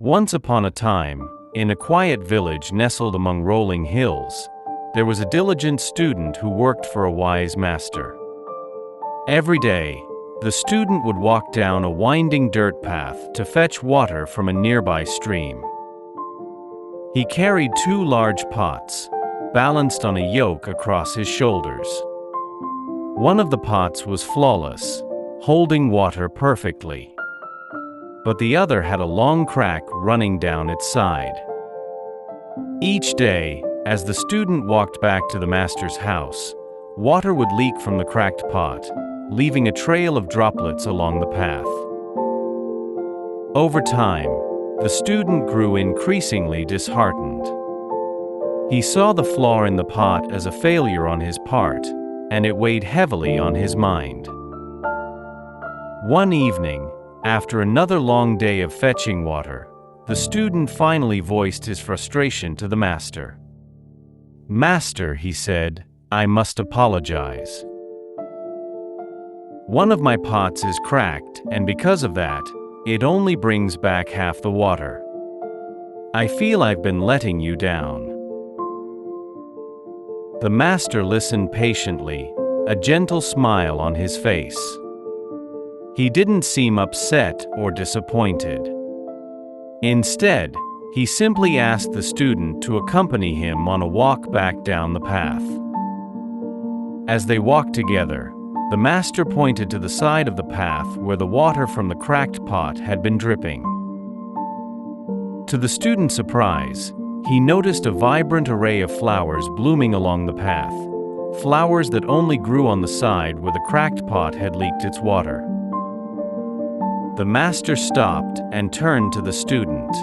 Once upon a time, in a quiet village nestled among rolling hills, there was a diligent student who worked for a wise master. Every day, the student would walk down a winding dirt path to fetch water from a nearby stream. He carried two large pots, balanced on a yoke across his shoulders. One of the pots was flawless, holding water perfectly. But the other had a long crack running down its side. Each day, as the student walked back to the master's house, water would leak from the cracked pot, leaving a trail of droplets along the path. Over time, the student grew increasingly disheartened. He saw the flaw in the pot as a failure on his part, and it weighed heavily on his mind. One evening, after another long day of fetching water, the student finally voiced his frustration to the master. "Master," he said, "I must apologize. One of my pots is cracked, and because of that, it only brings back half the water. I feel I've been letting you down." The master listened patiently, a gentle smile on his face. He didn't seem upset or disappointed. Instead, he simply asked the student to accompany him on a walk back down the path. As they walked together, the master pointed to the side of the path where the water from the cracked pot had been dripping. To the student's surprise, he noticed a vibrant array of flowers blooming along the path, flowers that only grew on the side where the cracked pot had leaked its water. The master stopped and turned to the student.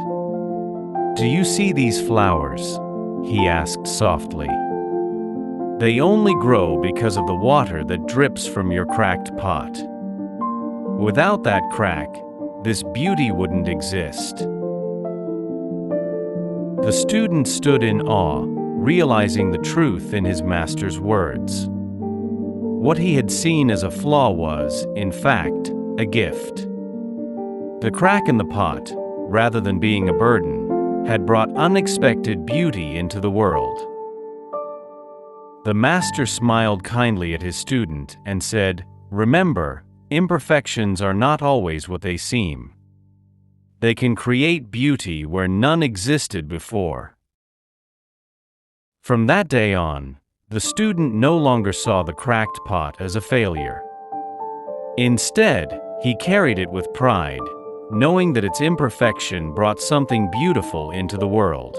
"Do you see these flowers?" he asked softly. "They only grow because of the water that drips from your cracked pot. Without that crack, this beauty wouldn't exist." The student stood in awe, realizing the truth in his master's words. What he had seen as a flaw was, in fact, a gift. The crack in the pot, rather than being a burden, had brought unexpected beauty into the world. The master smiled kindly at his student and said, "Remember, imperfections are not always what they seem. They can create beauty where none existed before." From that day on, the student no longer saw the cracked pot as a failure. Instead, he carried it with pride, knowing that its imperfection brought something beautiful into the world.